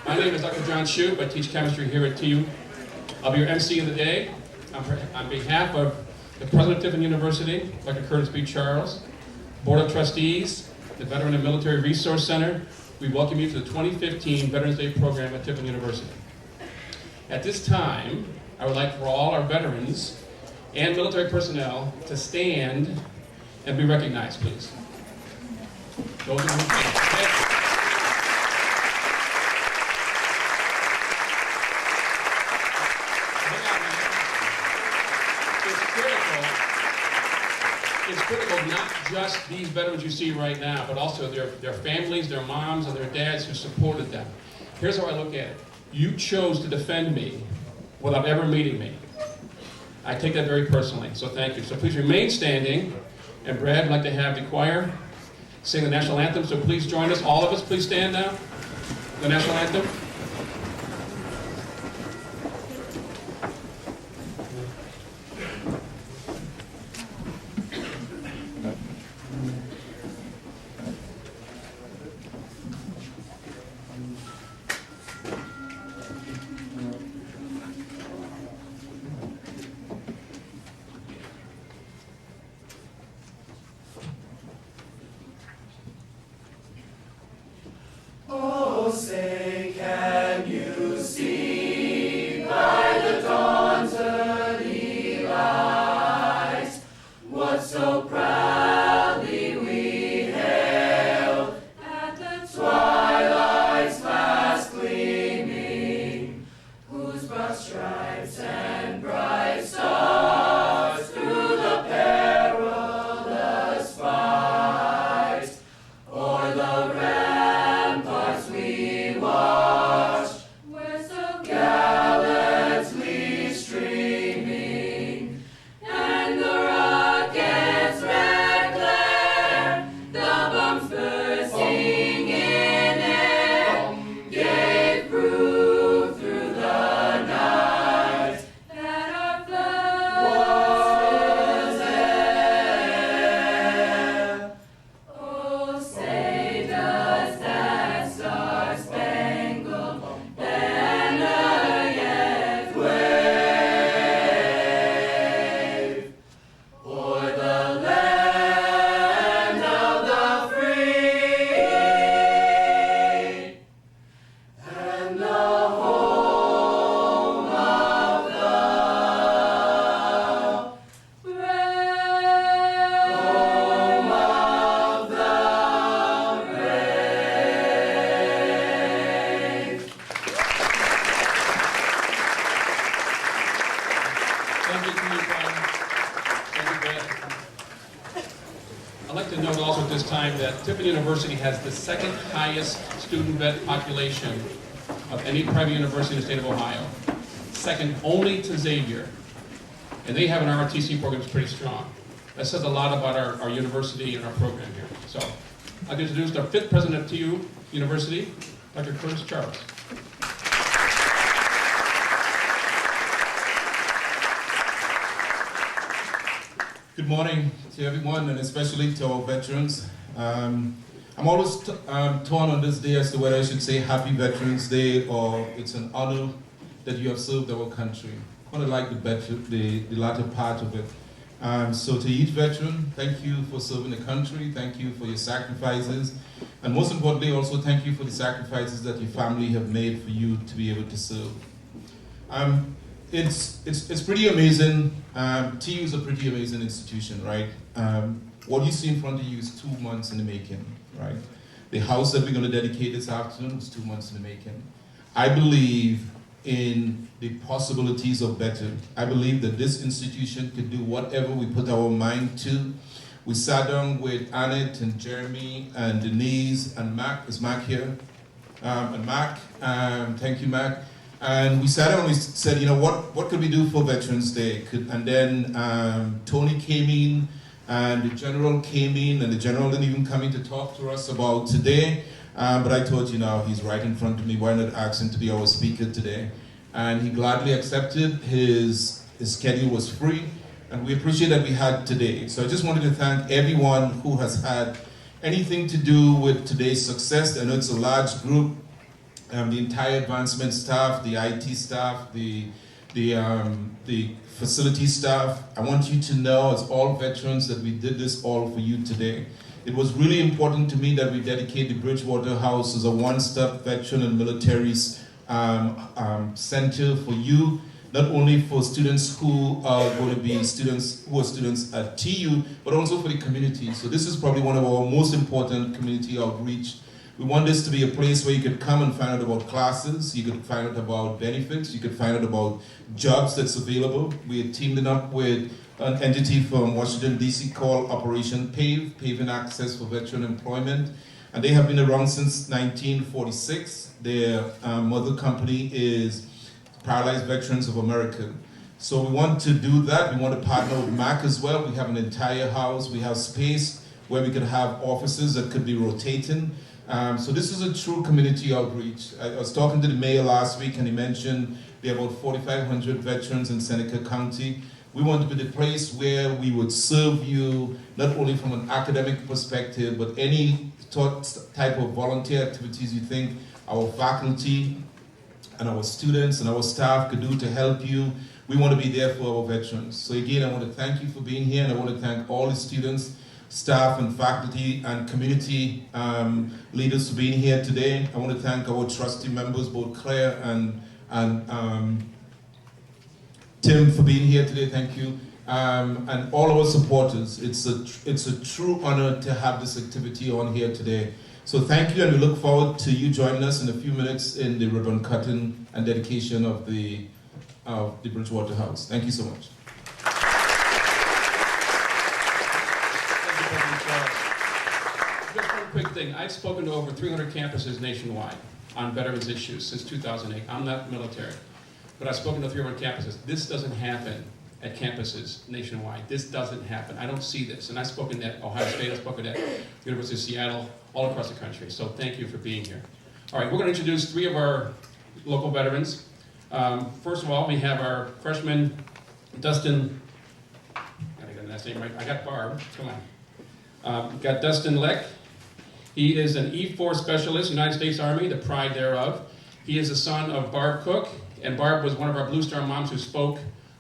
My name is Dr. John Shoup. I teach chemistry here at TU. I'll be your MC of the day. On behalf of the President of Tiffin University, Dr. Curtis B. Charles, Board of Trustees, the Veteran and Military Resource Center, we welcome you to the 2015 Veterans Day program at Tiffin University. At this time, I would like for all our veterans and military personnel to stand and be recognized, please. Those are It's critical not just these veterans you see right now, but also their families, their moms, and their dads who supported them. Here's how I look at it. You chose to defend me without ever meeting me. I take that very personally, so thank you. So please remain standing, and Brad, I'd like to have the choir sing the national anthem, so please join us. All of us, please stand now. The national anthem. Oh, say, can you see by the dawn's early light what so proudly we hailed at the twilight's last gleaming, whose broad stripes and bright stars through the perilous fight o'er the ramparts we watched, were so gallantly streaming, and the rocket's red glare, the bombs bursting in air, gave proof through the night that our flag was there. Oh, say does that star-spangled banner yet wave o'er the land of the free and the home of the brave, home of the brave. Thank you to you, Brian. Thank you, Brad. I'd like to note also at this time that Tiffin University has the second highest student vet population of any private university in the state of Ohio. Second only to Xavier. And they have an ROTC program that's pretty strong. That says a lot about our university and our program here. So I'd like to introduce the fifth president of TU University, Dr. Curtis Charles. Good morning to everyone, and especially to our veterans. I'm always torn on this day as to whether I should say Happy Veterans Day or it's an honor that you have served our country. I want to like the latter part of it. So to each veteran, thank you for serving the country, thank you for your sacrifices, and most importantly also thank you for the sacrifices that your family have made for you to be able to serve. It's pretty amazing. TU is a pretty amazing institution, right? What you see in front of you is 2 months in the making, right? The house that we're going to dedicate this afternoon was 2 months in the making. I believe in the possibilities of better. I believe that this institution can do whatever we put our mind to. We sat down with Annette and Jeremy and Denise and Mac. Is Mac here? And Mac, thank you, Mac. And we sat down and we said, you know, what could we do for Veterans Day? And then Tony came in, and the general came in, and the general didn't even come in to talk to us about today. But I told you now, he's right in front of me. Why not ask him to be our speaker today? And he gladly accepted. His schedule was free, and we appreciate that we had today. So I just wanted to thank everyone who has had anything to do with today's success. I know it's a large group. the entire advancement staff, the IT staff, the facility staff. I want you to know, as all veterans, that we did this all for you today. It was really important to me that we dedicate the Bridgewater House as a one-stop veteran and military center for you, not only for students who are going to be students at TU, but also for the community. So this is probably one of our most important community outreach. We want this to be a place where you could come and find out about classes, you could find out about benefits, you could find out about jobs that's available. We are teaming up with an entity from Washington, D.C. called Operation PAVE, Paving Access for Veteran Employment. And they have been around since 1946. Their mother company is Paralyzed Veterans of America. So we want to do that. We want to partner with MAC as well. We have an entire house. We have space where we could have offices that could be rotating. So this is a true community outreach. I was talking to the mayor last week and he mentioned there are about 4,500 veterans in Seneca County. We want to be the place where we would serve you, not only from an academic perspective, but any type of volunteer activities you think our faculty and our students and our staff could do to help you. We want to be there for our veterans. So again, I want to thank you for being here, and I want to thank all the students, staff and faculty and community leaders for being here today. I want to thank our trustee members, both Claire and Tim, for being here today. Thank you. And all our supporters. It's a true honor to have this activity on here today. So thank you, and we look forward to you joining us in a few minutes in the ribbon cutting and dedication of the Bridgewater House. Thank you so much. Just one quick thing. I've spoken to over 300 campuses nationwide on veterans issues since 2008. I'm not military, but I've spoken to 300 campuses. This doesn't happen at campuses nationwide. This doesn't happen. I don't see this. And I've spoken at Ohio State, I've spoken at University of Seattle, all across the country. So thank you for being here. All right, we're going to introduce 3 of our local veterans. First of all, we have our freshman, Dustin, gotta get the last name right. I got Barb, come on. We've got Dustin Leck. He is an E4 specialist, United States Army, the pride thereof. He is the son of Barb Cook, and Barb was one of our Blue Star moms who spoke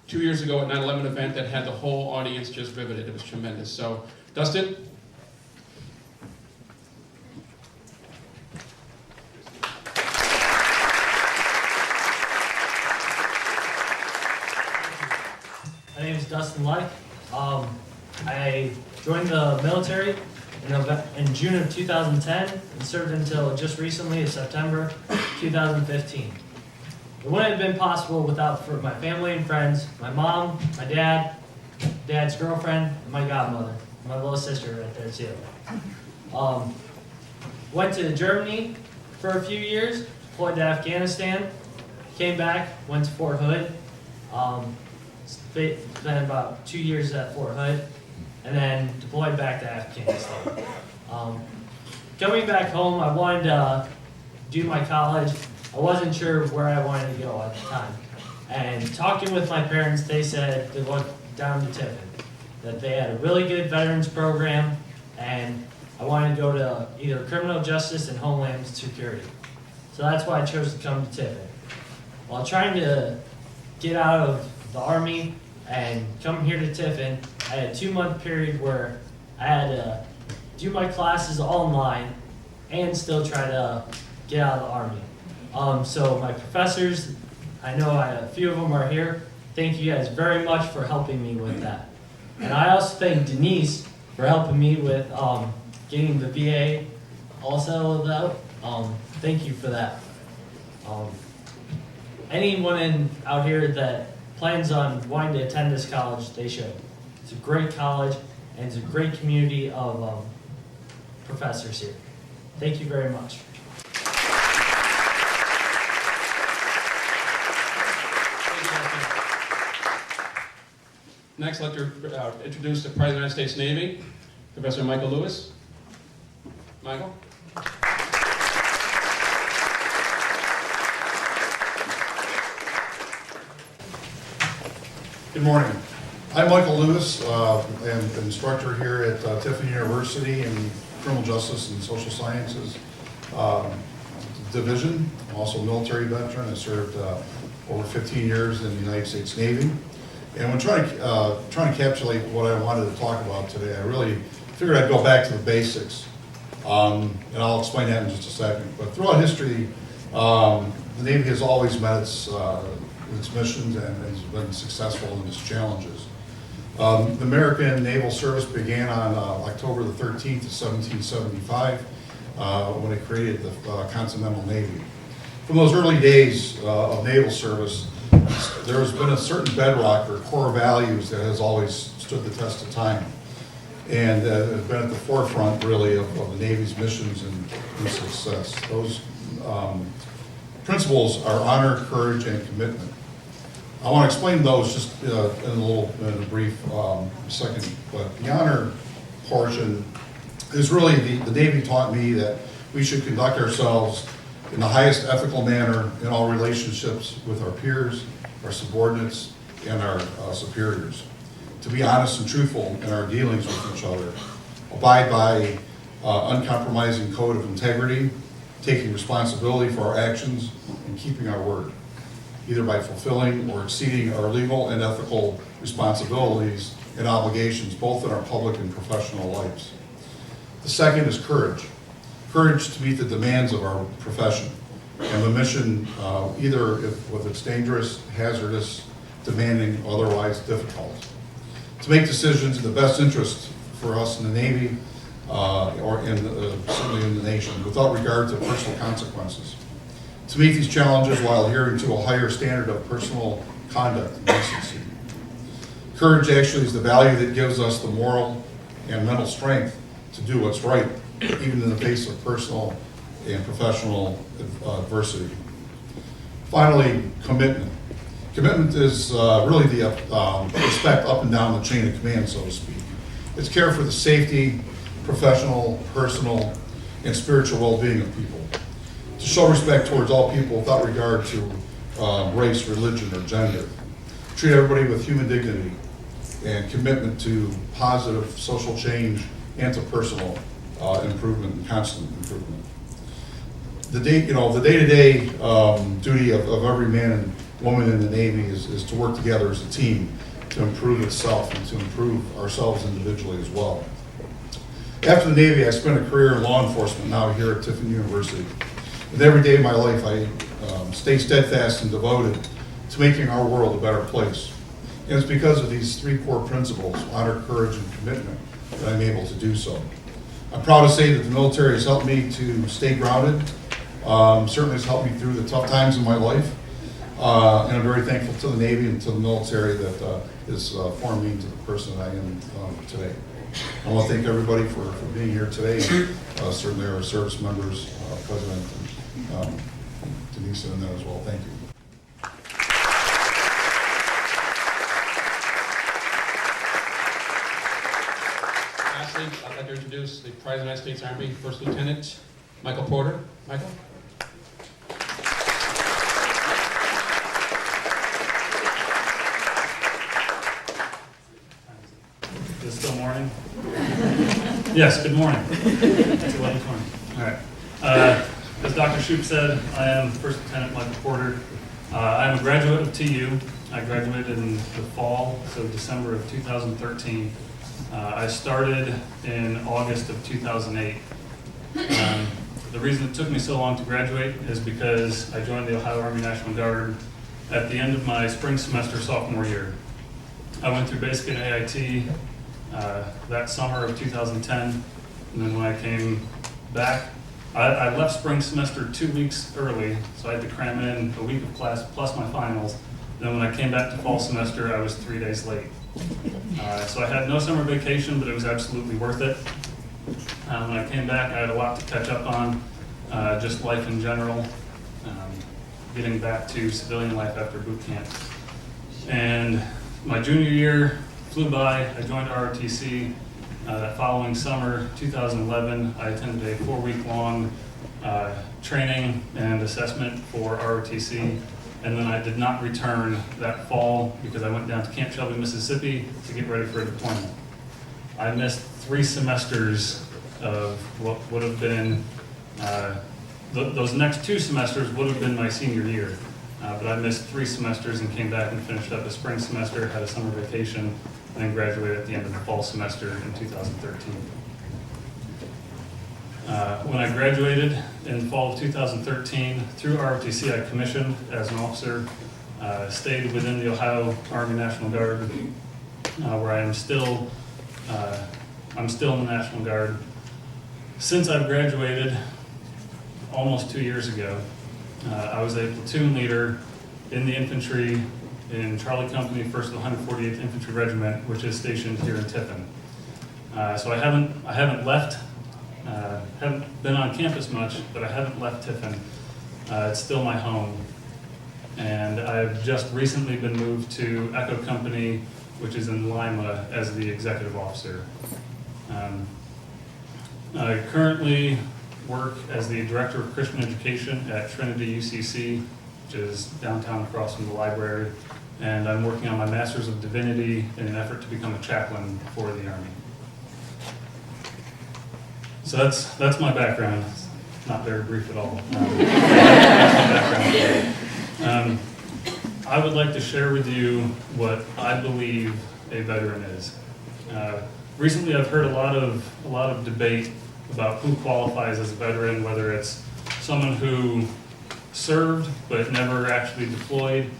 2 years ago at 9/11 event that had the whole audience just riveted. It was tremendous. So, Dustin. My name is Dustin Leck. I joined the military in June of 2010 and served until just recently in September 2015. It wouldn't have been possible without my family and friends, my mom, my dad, dad's girlfriend, and my godmother, my little sister right there too. Went to Germany for a few years, deployed to Afghanistan, came back, went to Fort Hood, spent about 2 years at Fort Hood, and then deployed back to Afghanistan. Coming back home, I wanted to do my college. I wasn't sure where I wanted to go at the time. And talking with my parents, they said to look down to Tiffin, that they had a really good veterans program, and I wanted to go to either criminal justice and homeland security. So that's why I chose to come to Tiffin. While trying to get out of the Army and come here to Tiffin, I had a 2-month period where I had to do my classes online and still try to get out of the Army. So my professors, I know a few of them are here. Thank you guys very much for helping me with that. And I also thank Denise for helping me with getting the VA all settled out. Thank you for that. Anyone out here that plans on wanting to attend this college, they should. It's a great college, and it's a great community of professors here. Thank you very much. Next, I'd like to introduce the President of the United States Navy, Professor Michael Lewis. Michael? Good morning. I'm Michael Lewis, and instructor here at Tiffin University in Criminal Justice and Social Sciences. Division. I'm also a military veteran. I served over 15 years in the United States Navy. And when trying to encapsulate what I wanted to talk about today, I really figured I'd go back to the basics. And I'll explain that in just a second. But throughout history, the Navy has always met its missions and has been successful in its challenges. The American Naval Service began on October the 13th of 1775 when it created the Continental Navy. From those early days of naval service, there has been a certain bedrock or core values that has always stood the test of time, and has been at the forefront really of the Navy's missions and success. Those principles are honor, courage, and commitment. I want to explain those just in a brief second, but the honor portion is really the Navy taught me that we should conduct ourselves in the highest ethical manner in all relationships with our peers, our subordinates, and our superiors. To be honest and truthful in our dealings with each other, abide by uncompromising code of integrity, taking responsibility for our actions, and keeping our word, either by fulfilling or exceeding our legal and ethical responsibilities and obligations, both in our public and professional lives. The second is courage. Courage to meet the demands of our profession and the mission, either if it's dangerous, hazardous, demanding, or otherwise difficult. To make decisions in the best interest for us in the Navy or certainly in the nation, without regard to personal consequences. To meet these challenges while adhering to a higher standard of personal conduct and decency. Courage actually is the value that gives us the moral and mental strength to do what's right, even in the face of personal and professional adversity. Finally, commitment. Commitment is really the respect up and down the chain of command, so to speak. It's care for the safety, professional, personal, and spiritual well-being of people. To show respect towards all people without regard to race, religion, or gender. Treat everybody with human dignity and commitment to positive social change and to personal improvement and constant improvement. The day-to-day duty of every man and woman in the Navy is to work together as a team to improve itself and to improve ourselves individually as well. After the Navy, I spent a career in law enforcement now here at Tiffin University. And every day of my life, I stay steadfast and devoted to making our world a better place. And it's because of these three core principles, honor, courage, and commitment, that I'm able to do so. I'm proud to say that the military has helped me to stay grounded, certainly has helped me through the tough times in my life, and I'm very thankful to the Navy and to the military that has formed me into the person that I am today. I want to thank everybody for being here today, certainly our service members, President and Denise and Annette as well. Thank you. Lastly, I'd like to introduce the President of the United States Army First Lieutenant Michael Porter. Michael? Is it still morning? Yes, good morning. It's 11:20. All right. As Dr. Shoup said, I am First Lieutenant Michael Porter. I am a graduate of TU. I graduated in the fall, so December of 2013. I started in August of 2008. The reason it took me so long to graduate is because I joined the Ohio Army National Guard at the end of my spring semester sophomore year. I went through basic and AIT that summer of 2010, and then when I came back, I left spring semester 2 weeks early, so I had to cram in a week of class plus my finals. Then when I came back to fall semester, I was 3 days late. So I had no summer vacation, but it was absolutely worth it. When I came back, I had a lot to catch up on, just life in general, getting back to civilian life after boot camp. And my junior year flew by. I joined ROTC. That following summer, 2011, I attended a 4-week-long training and assessment for ROTC, and then I did not return that fall because I went down to Camp Shelby, Mississippi to get ready for a deployment. I missed 3 semesters of what would have been those next 2 semesters would have been my senior year, but I missed 3 semesters and came back and finished up a spring semester, had a summer vacation, and then graduated at the end of the fall semester in 2013. When I graduated in fall of 2013, through ROTC, I commissioned as an officer, stayed within the Ohio Army National Guard, where I am still, I'm still in the National Guard. Since I've graduated, almost 2 years ago, I was a platoon leader in the infantry in Charlie Company, 1st of the 148th Infantry Regiment, which is stationed here in Tiffin. So I haven't left, haven't been on campus much, but I haven't left Tiffin. It's still my home. And I've just recently been moved to Echo Company, which is in Lima, as the executive officer. I currently work as the Director of Christian Education at Trinity UCC, which is downtown across from the library, and I'm working on my Master's of Divinity in an effort to become a chaplain for the Army. So that's my background. It's not very brief at all. That's my background. I would like to share with you what I believe a veteran is. Recently, I've heard a lot of debate about who qualifies as a veteran, whether it's someone who served but never actually deployed,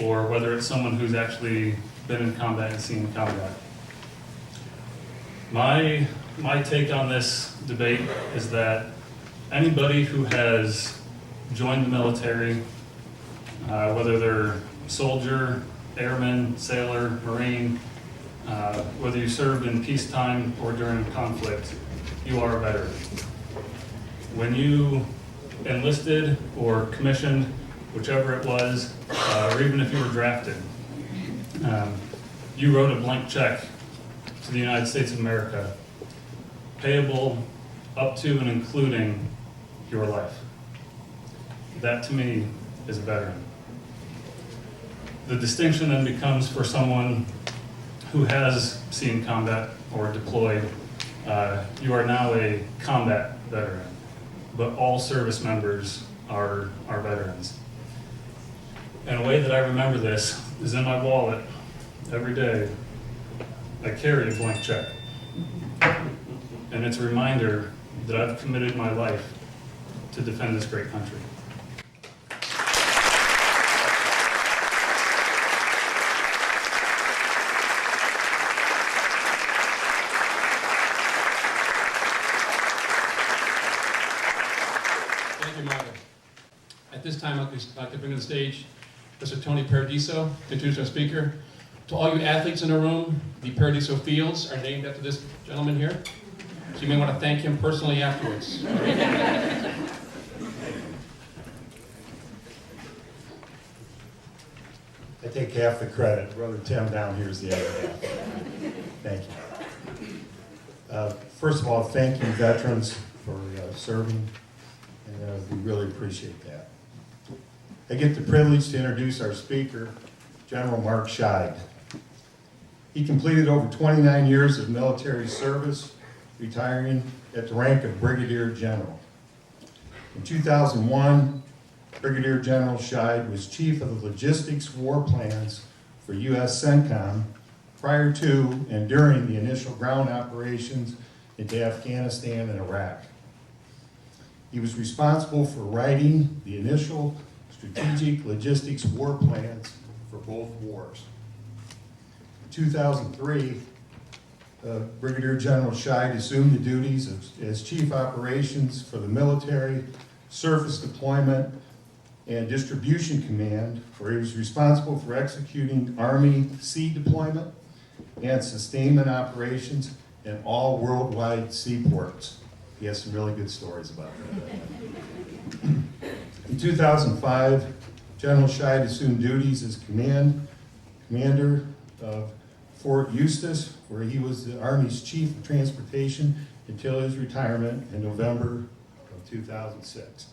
or whether it's someone who's actually been in combat and seen combat. My take on this debate is that anybody who has joined the military, whether they're soldier, airman, sailor, Marine, whether you served in peacetime or during conflict, you are a veteran. When you enlisted or commissioned, whichever it was, or even if you were drafted, you wrote a blank check to the United States of America, payable up to and including your life. That to me is a veteran. The distinction then becomes for someone who has seen combat or deployed, you are now a combat veteran, but all service members are veterans. And a way that I remember this is in my wallet every day. I carry a blank check. And it's a reminder that I've committed my life to defend this great country. Thank you, Mark. At this time, I'd like to bring to the stage Mr. Tony Paradiso to introduce our speaker. To all you athletes in the room, the Paradiso Fields are named after this gentleman here. So you may want to thank him personally afterwards. I take half the credit. Brother Tim down here is the other half. Thank you. First of all, thank you, veterans, for serving, and we really appreciate that. I get the privilege to introduce our speaker, General Mark Scheid. He completed over 29 years of military service, retiring at the rank of Brigadier General. In 2001, Brigadier General Scheid was Chief of the Logistics War Plans for U.S. CENTCOM prior to and during the initial ground operations into Afghanistan and Iraq. He was responsible for writing the initial strategic logistics war plans for both wars. In 2003, Brigadier General Scheid assumed the duties as Chief Operations for the Military Surface Deployment and Distribution Command, where he was responsible for executing Army sea deployment and sustainment operations in all worldwide seaports. He has some really good stories about that. In 2005, General Scheid assumed duties as commander of Fort Eustis, where he was the Army's Chief of Transportation until his retirement in November of 2006.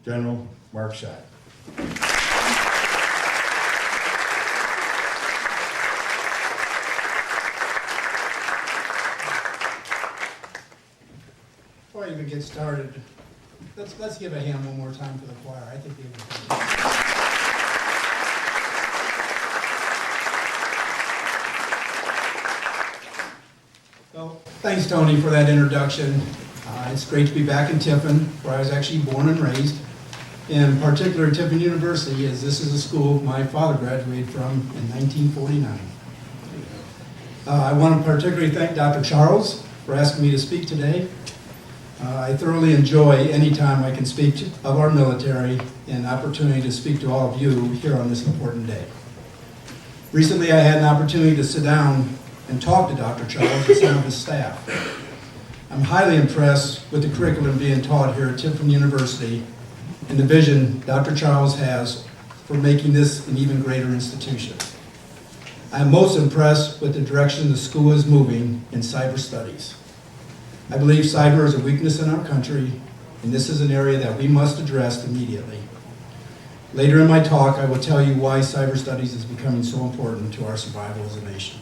General Mark Scheid. Before I even get started, Let's give a hand one more time for the choir. I think they would. So, thanks, Tony, for that introduction. It's great to be back in Tiffin, where I was actually born and raised. In particular, Tiffin University, as this is a school my father graduated from in 1949. I want to particularly thank Dr. Charles for asking me to speak today. I thoroughly enjoy any time I can speak of our military and opportunity to speak to all of you here on this important day. Recently, I had an opportunity to sit down and talk to Dr. Charles and some of his staff. I'm highly impressed with the curriculum being taught here at Tiffin University and the vision Dr. Charles has for making this an even greater institution. I'm most impressed with the direction the school is moving in cyber studies. I believe cyber is a weakness in our country, and this is an area that we must address immediately. Later in my talk, I will tell you why cyber studies is becoming so important to our survival as a nation.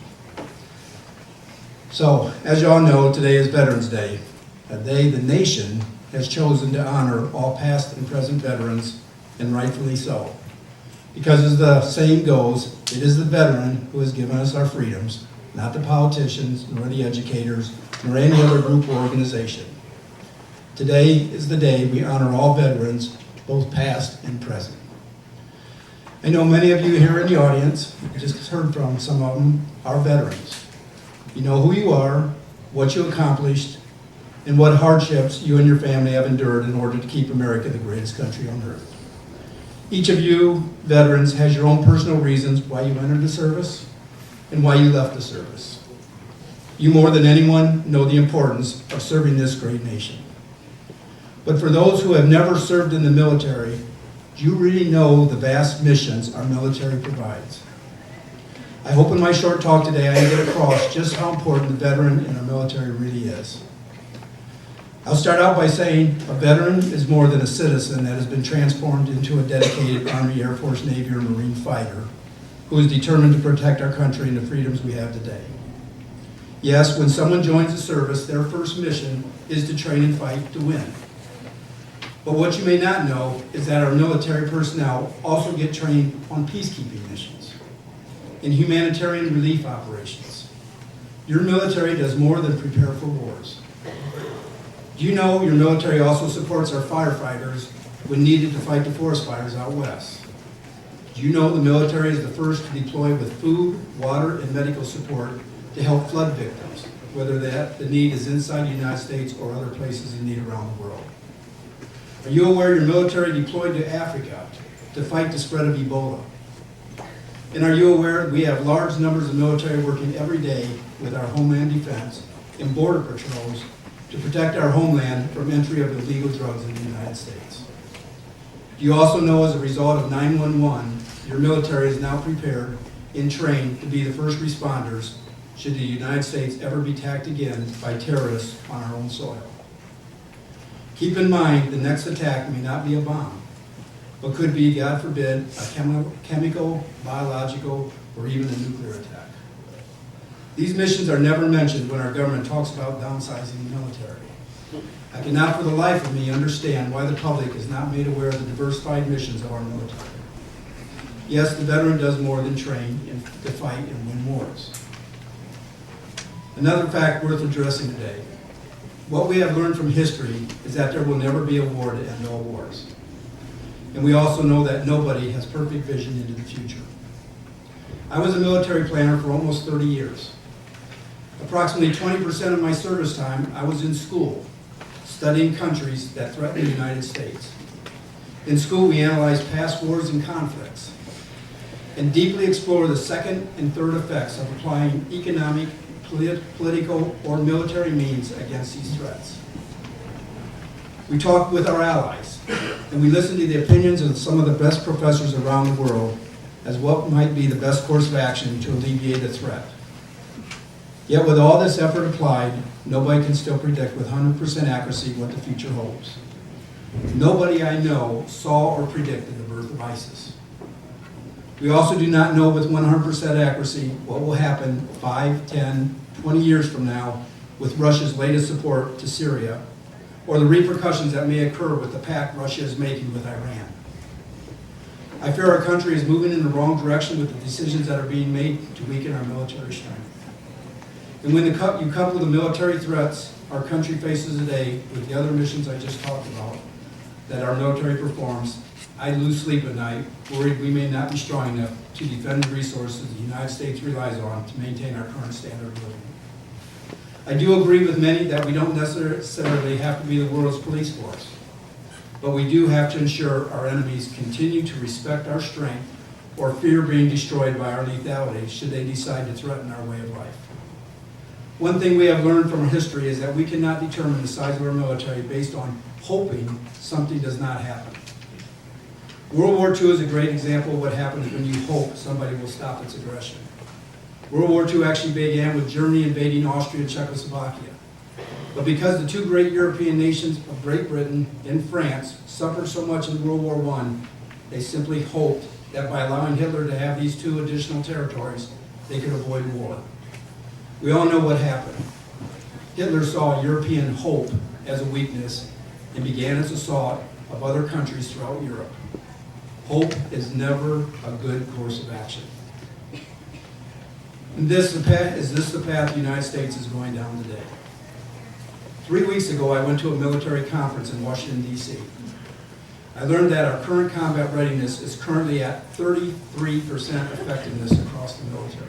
So, as you all know, today is Veterans Day, a day the nation has chosen to honor all past and present veterans, and rightfully so. Because as the saying goes, it is the veteran who has given us our freedoms, not the politicians, nor the educators, nor any other group or organization. Today is the day we honor all veterans, both past and present. I know many of you here in the audience, I just heard from some of them, are veterans. You know who you are, what you accomplished, and what hardships you and your family have endured in order to keep America the greatest country on earth. Each of you veterans has your own personal reasons why you entered the service and why you left the service. You more than anyone know the importance of serving this great nation. But for those who have never served in the military, do you really know the vast missions our military provides? I hope in my short talk today I can get across just how important the veteran in our military really is. I'll start out by saying a veteran is more than a citizen that has been transformed into a dedicated Army, Air Force, Navy, or Marine fighter who is determined to protect our country and the freedoms we have today. Yes, when someone joins the service, their first mission is to train and fight to win. But what you may not know is that our military personnel also get trained on peacekeeping missions, in humanitarian relief operations. Your military does more than prepare for wars. Do you know your military also supports our firefighters when needed to fight the forest fires out west? Do you know the military is the first to deploy with food, water, and medical support to help flood victims, whether the need is inside the United States or other places in need around the world? Are you aware your military deployed to Africa to fight the spread of Ebola? And are you aware we have large numbers of military working every day with our Homeland Defense and Border Patrols to protect our homeland from entry of illegal drugs in the United States? Do you also know as a result of 911, your military is now prepared and trained to be the first responders should the United States ever be attacked again by terrorists on our own soil? Keep in mind the next attack may not be a bomb, but could be, God forbid, a chemical, biological, or even a nuclear attack. These missions are never mentioned when our government talks about downsizing the military. I cannot for the life of me understand why the public is not made aware of the diversified missions of our military. Yes, the veteran does more than train to fight and win wars. Another fact worth addressing today. What we have learned from history is that there will never be a war to end all wars. And we also know that nobody has perfect vision into the future. I was a military planner for almost 30 years. Approximately 20% of my service time, I was in school, studying countries that threaten the United States. In school, we analyzed past wars and conflicts, and deeply explore the second and third effects of applying economic, political, or military means against these threats. We talked with our allies, and we listened to the opinions of some of the best professors around the world as what might be the best course of action to alleviate a threat. Yet with all this effort applied, nobody can still predict with 100% accuracy what the future holds. Nobody I know saw or predicted the birth of ISIS. We also do not know with 100% accuracy what will happen 5, 10, 20 years from now with Russia's latest support to Syria, or the repercussions that may occur with the pact Russia is making with Iran. I fear our country is moving in the wrong direction with the decisions that are being made to weaken our military strength. And when you couple the military threats our country faces today with the other missions I just talked about that our military performs, I lose sleep at night, worried we may not be strong enough to defend the resources the United States relies on to maintain our current standard of living. I do agree with many that we don't necessarily have to be the world's police force, but we do have to ensure our enemies continue to respect our strength or fear being destroyed by our lethality should they decide to threaten our way of life. One thing we have learned from our history is that we cannot determine the size of our military based on hoping something does not happen. World War II is a great example of what happens when you hope somebody will stop its aggression. World War II actually began with Germany invading Austria and Czechoslovakia. But because the two great European nations of Great Britain and France suffered so much in World War I, they simply hoped that by allowing Hitler to have these two additional territories, they could avoid war. We all know what happened. Hitler saw European hope as a weakness and began its assault of other countries throughout Europe. Hope is never a good course of action. And is this the path the United States is going down today? 3 weeks ago, I went to a military conference in Washington, D.C. I learned that our current combat readiness is currently at 33% effectiveness across the military.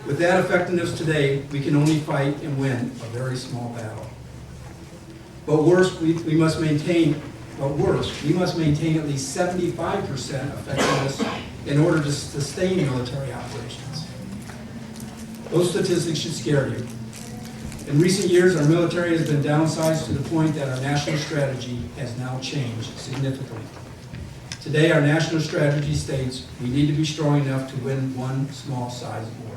With that effectiveness today, we can only fight and win a very small battle. But worse, we must maintain at least 75% effectiveness in order to sustain military operations. Those statistics should scare you. In recent years, our military has been downsized to the point that our national strategy has now changed significantly. Today, our national strategy states we need to be strong enough to win one small-sized war.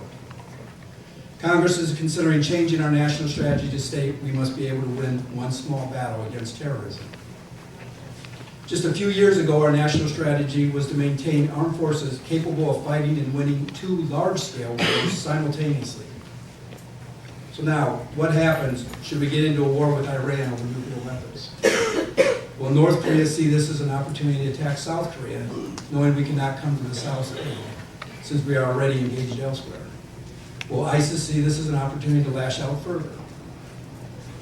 Congress is considering changing our national strategy to state we must be able to win one small battle against terrorism. Just a few years ago, our national strategy was to maintain armed forces capable of fighting and winning two large-scale wars simultaneously. So now, what happens should we get into a war with Iran over nuclear weapons? Will North Korea see this as an opportunity to attack South Korea, knowing we cannot come to the South's aid, since we are already engaged elsewhere? Will ISIS see this as an opportunity to lash out further?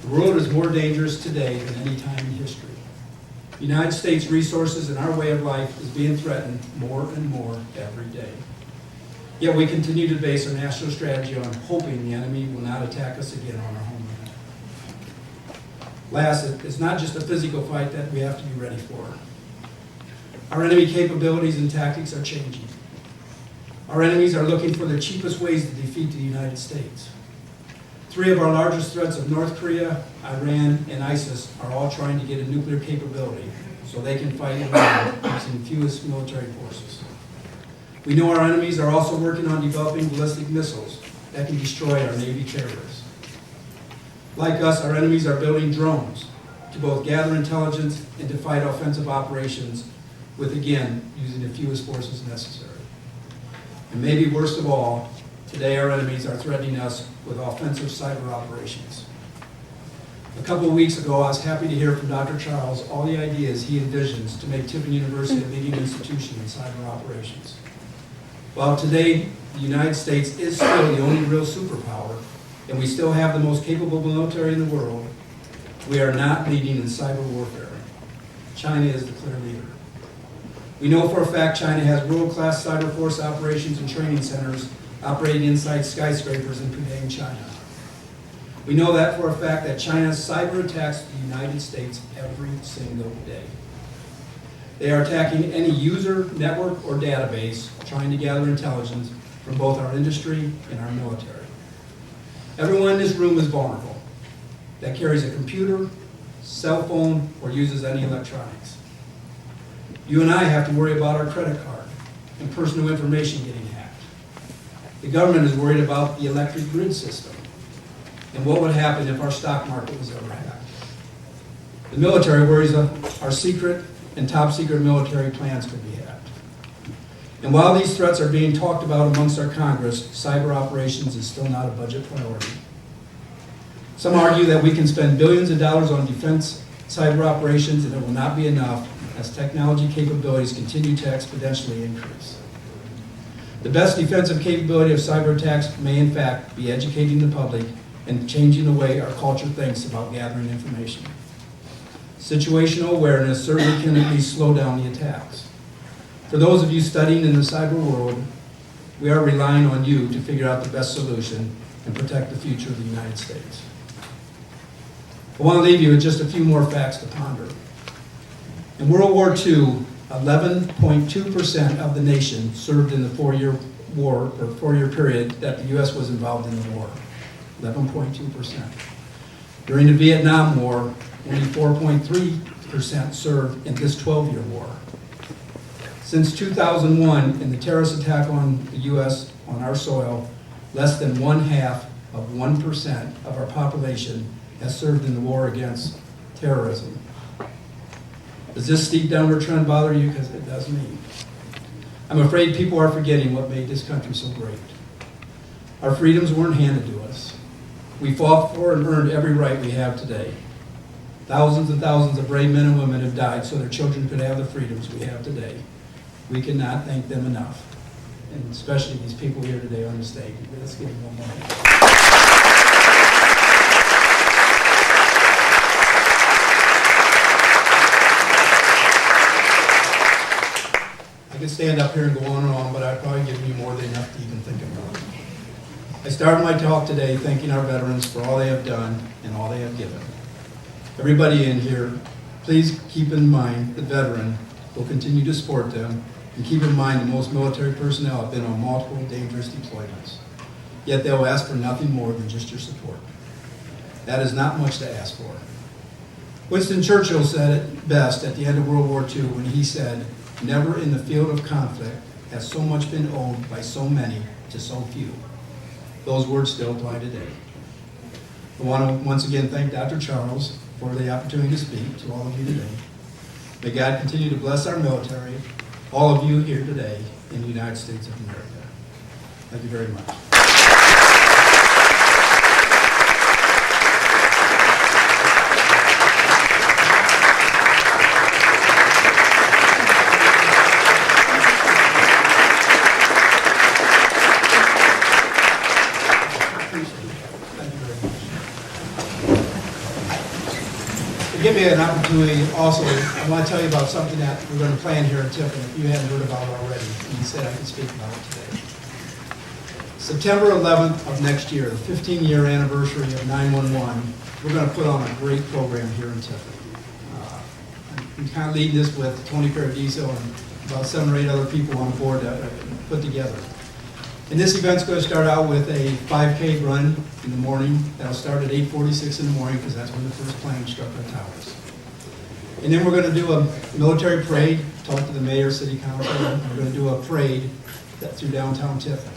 The world is more dangerous today than any time in history. The United States resources and our way of life is being threatened more and more every day. Yet we continue to base our national strategy on hoping the enemy will not attack us again on our homeland. Last, it's not just a physical fight that we have to be ready for. Our enemy capabilities and tactics are changing. Our enemies are looking for the cheapest ways to defeat the United States. 3 of our largest threats of North Korea, Iran, and ISIS are all trying to get a nuclear capability so they can fight Iran using fewest military forces. We know our enemies are also working on developing ballistic missiles that can destroy our Navy carriers. Like us, our enemies are building drones to both gather intelligence and to fight offensive operations with, again, using the fewest forces necessary. And maybe worst of all, today our enemies are threatening us with offensive cyber operations. A couple of weeks ago, I was happy to hear from Dr. Charles all the ideas he envisions to make Tiffin University a leading institution in cyber operations. While today the United States is still the only real superpower, and we still have the most capable military in the world, we are not leading in cyber warfare. China is the clear leader. We know for a fact China has world-class cyber force operations and training centers operating inside skyscrapers in Pudong, China. We know that for a fact that China cyber attacks the United States every single day. They are attacking any user, network, or database, trying to gather intelligence from both our industry and our military. Everyone in this room is vulnerable that carries a computer, cell phone, or uses any electronics. You and I have to worry about our credit card and personal information getting hacked. The government is worried about the electric grid system and what would happen if our stock market was ever hacked. The military worries that our secret and top secret military plans could be hacked. And while these threats are being talked about amongst our Congress, cyber operations is still not a budget priority. Some argue that we can spend billions of dollars on defense cyber operations and it will not be enough as technology capabilities continue to exponentially increase. The best defensive capability of cyber attacks may in fact be educating the public and changing the way our culture thinks about gathering information. Situational awareness certainly can at least slow down the attacks. For those of you studying in the cyber world, we are relying on you to figure out the best solution and protect the future of the United States. I want to leave you with just a few more facts to ponder. In World War II, 11.2% of the nation served in the four-year period that the U.S. was involved in the war. 11.2%. During the Vietnam War, only 4.3% served in this 12-year war. Since 2001, in the terrorist attack on the U.S. on our soil, less than 0.5% of our population has served in the war against terrorism. Does this steep downward trend bother you? Because it does me. I'm afraid people are forgetting what made this country so great. Our freedoms weren't handed to us. We fought for and earned every right we have today. Thousands and thousands of brave men and women have died so their children could have the freedoms we have today. We cannot thank them enough, and especially these people here today on the stage. Let's give them one more hand. I could stand up here and go on and on, but I've probably given you more than enough to even think about. I started my talk today thanking our veterans for all they have done and all they have given. Everybody in here, please keep in mind the veteran will continue to support them, and keep in mind that most military personnel have been on multiple dangerous deployments. Yet they will ask for nothing more than just your support. That is not much to ask for. Winston Churchill said it best at the end of World War II when he said, "Never in the field of conflict has so much been owed by so many to so few." Those words still apply today. I want to once again thank Dr. Charles for the opportunity to speak to all of you today. May God continue to bless our military, all of you here today in the United States of America. Thank you very much. Give me an opportunity also, I want to tell you about something that we're going to plan here in Tiffin, if you haven't heard about it already, and you said I could speak about it today. September 11th of next year, the 15-year anniversary of 911, we're going to put on a great program here in Tiffin. I'm kind of leading this with Tony Paradiso and about 7 or 8 other people on board that I put together. And this event's going to start out with a 5K run in the morning. That'll start at 8:46 in the morning because that's when the first plane struck our towers. And then we're going to do a military parade, talk to the mayor, city council, and we're going to do a parade through downtown Tiffin.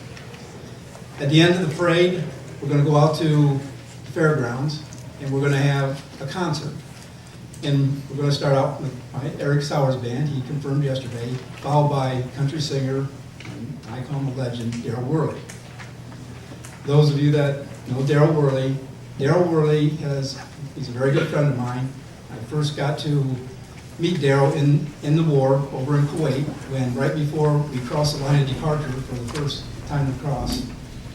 At the end of the parade, we're going to go out to the fairgrounds and we're going to have a concert. And we're going to start out with Eric Sauer's band, he confirmed yesterday, followed by country singer, I call him a legend, Darryl Worley. Those of you that know Darryl Worley he's a very good friend of mine. I first got to meet Darryl in the war over in Kuwait when right before we crossed the line of departure for the first time to cross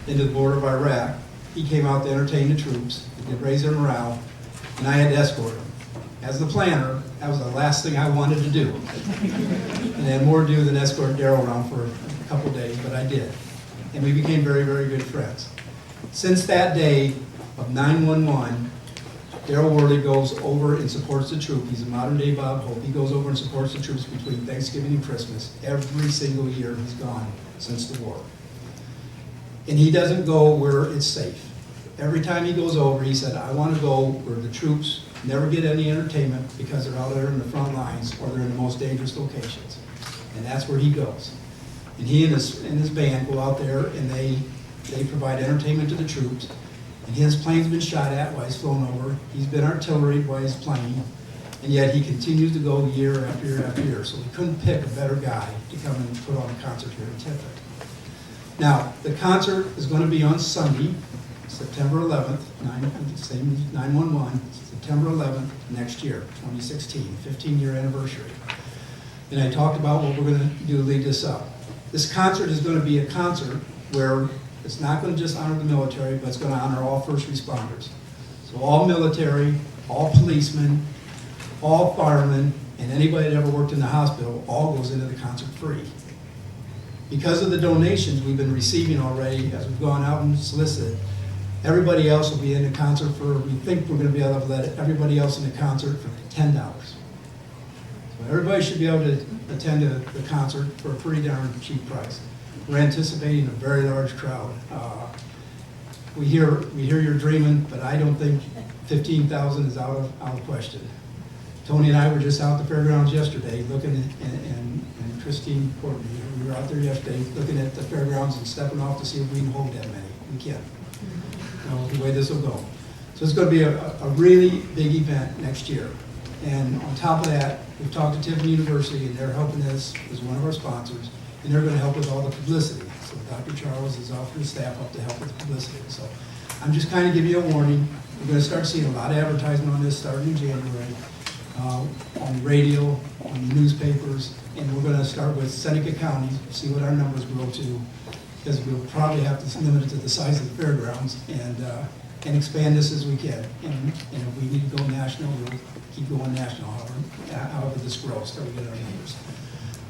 into the border of Iraq, he came out to entertain the troops, to raise their morale, and I had to escort him. As the planner, that was the last thing I wanted to do. And I had more to do than escort Darryl around for a couple of days, but I did. And we became very, very good friends. Since that day of 9/11, Darryl Worley goes over and supports the troop. He's a modern day Bob Hope. He goes over and supports the troops between Thanksgiving and Christmas. Every single year he's gone since the war. And he doesn't go where it's safe. Every time he goes over, he said, I want to go where the troops never get any entertainment because they're out there in the front lines or they're in the most dangerous locations. And that's where he goes. And he and his band go out there and they provide entertainment to the troops. And his plane's been shot at while he's flown over. He's been artilleried while he's playing. And yet he continues to go year after year after year. So we couldn't pick a better guy to come and put on a concert here in Tiffin. Now, the concert is going to be on Sunday, September 11th, same as 911, September 11th next year, 2016, 15-year anniversary. And I talked about what we're going to do to lead this up. This concert is going to be a concert where it's not going to just honor the military, but it's going to honor all first responders. So all military, all policemen, all firemen, and anybody that ever worked in the hospital, all goes into the concert free. Because of the donations we've been receiving already, as we've gone out and solicited, everybody else will be in the concert for, we think we're going to be able to let everybody else in the concert for $10. So everybody should be able to attend the concert for a pretty darn cheap price. We're anticipating a very large crowd. We hear you're dreaming, but I don't think 15,000 is out of question. Tony and I were just out at the fairgrounds yesterday looking at, and Christine Courtney, we were out there yesterday looking at the fairgrounds and stepping off to see if we can hold that many. We can't. You know, the way this will go. So it's going to be a really big event next year. And on top of that, we've talked to Tiffin University, and they're helping us as one of our sponsors, and they're going to help with all the publicity. So Dr. Charles is offering his staff up to help with the publicity. So I'm just kind of giving you a warning. We're going to start seeing a lot of advertisement on this starting in January, on radio, on the newspapers, and we're going to start with Seneca County, see what our numbers grow to, because we'll probably have to limit it to the size of the fairgrounds and expand this as we can. And if we need to go national, we'll keep going national, however this grows, till we get our numbers.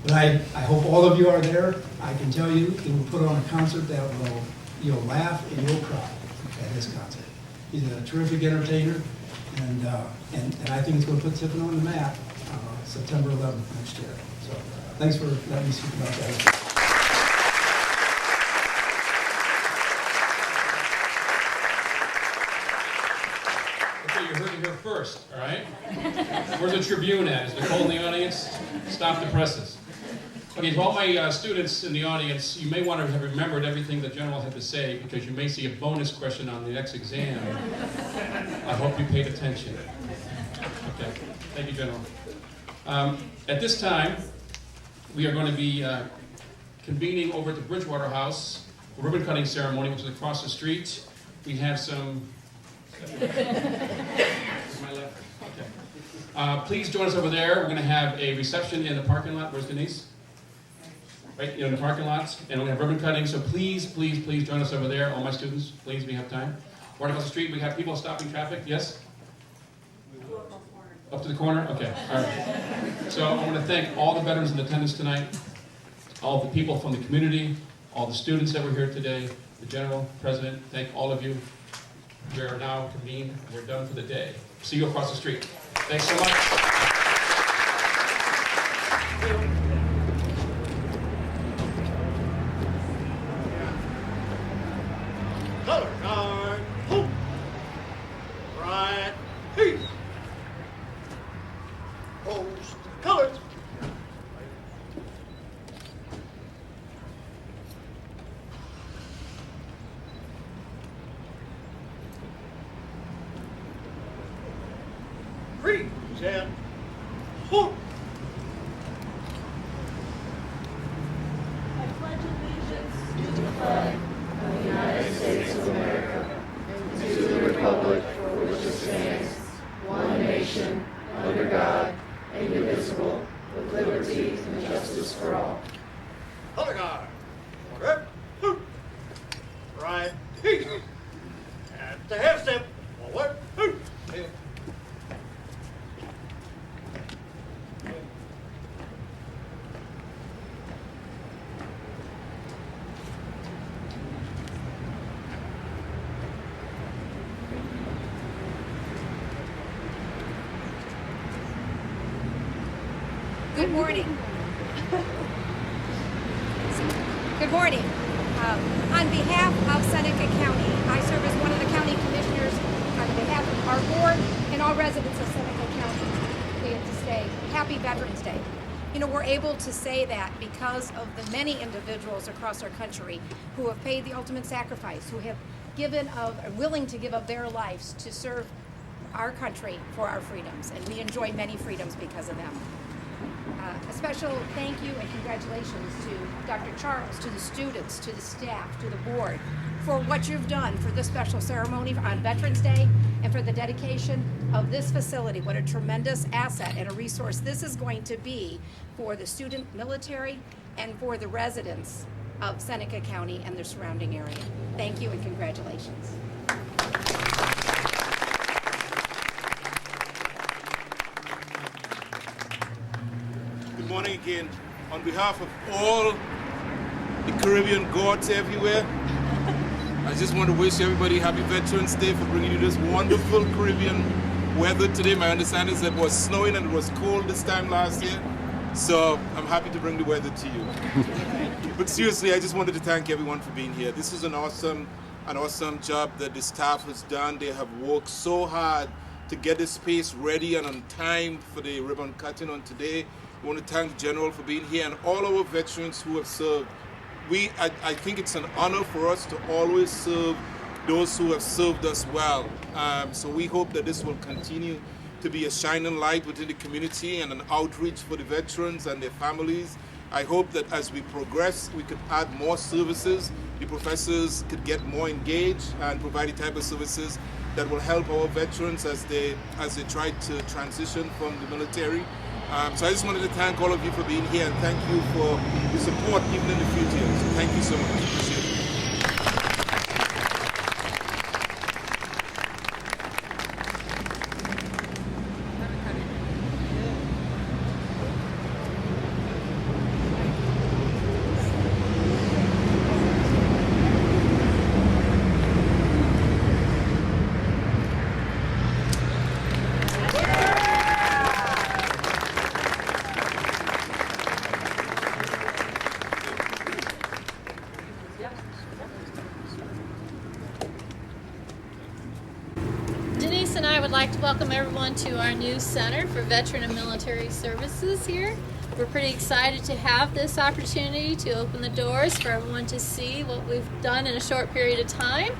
But I hope all of you are there. I can tell you, it will put on a concert that you'll laugh and you'll cry at his concert. He's a terrific entertainer, and I think it's going to put Tiffin on the map September 11th next year. So thanks for letting me speak about that. Okay, you heard it here first, all right? Where's the Tribune at? Is Nicole in the audience? Stop the presses. Okay, to all my students in the audience, you may want to have remembered everything the General had to say, because you may see a bonus question on the next exam. I hope you paid attention. Okay, thank you, General. At this time, we are going to be convening over at the Bridgewater House, a ribbon cutting ceremony, which is across the street. We have some... To my left? Okay. Please join us over there. We're going to have a reception in the parking lot. Where's Denise? Right in the parking lots, and we have ribbon cutting, so please, please, please join us over there. All my students, please, we have time. Right across the street, we have people stopping traffic, yes? Up to the corner? Okay, all right. So I want to thank all the veterans in attendance tonight, all the people from the community, all the students that were here today, the General, President, thank all of you. We are now convened, we're done for the day. See you across the street. Thanks so much. Color guard, hoop. Right, peace. Post colors. Present. Hoop. I pledge allegiance to the flag of the United States of America and to the republic for which it stands, one nation, under God, indivisible, with liberty and justice for all. Color guard. Order. Hoop. Right, peace. At the half step. Forward. Hoop. Good morning. Good morning. On behalf of Seneca County, I serve as one of the county commissioners on behalf of our board and all residents of Seneca County. We have to say Happy Veterans Day. You know, we're able to say that because of the many individuals across our country who have paid the ultimate sacrifice, who have are willing to give up their lives to serve our country for our freedoms, and we enjoy many freedoms because of them. A special thank you and congratulations to Dr. Charles, to the students, to the staff, to the board for what you've done for this special ceremony on Veterans Day and for the dedication of this facility. What a tremendous asset and a resource this is going to be for the student military and for the residents of Seneca County and the surrounding area. Thank you and congratulations. Good morning again. On behalf of all the Caribbean gods everywhere, I just want to wish everybody happy Veterans Day for bringing you this wonderful Caribbean weather today. My understanding is that it was snowing and it was cold this time last year, so I'm happy to bring the weather to you. But seriously, I just wanted to thank everyone for being here. This is an awesome job that the staff has done. They have worked so hard to get this space ready and on time for the ribbon cutting on today. We want to thank the General for being here and all our veterans who have served. I think it's an honor for us to always serve those who have served us well. So we hope that this will continue to be a shining light within the community and an outreach for the veterans and their families. I hope that as we progress, we could add more services. The professors could get more engaged and provide the type of services that will help our veterans as they try to transition from the military. So I just wanted to thank all of you for being here and thank you for your support even in the future. So thank you so much. Appreciate it. And I would like to welcome everyone to our new Center for Veteran and Military Services here. We're pretty excited to have this opportunity to open the doors for everyone to see what we've done in a short period of time.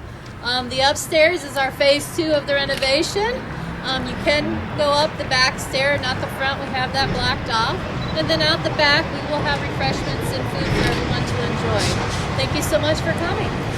The upstairs is our phase 2 of the renovation. You can go up the back stair, not the front. We have that blocked off. And then out the back, we will have refreshments and food for everyone to enjoy. Thank you so much for coming.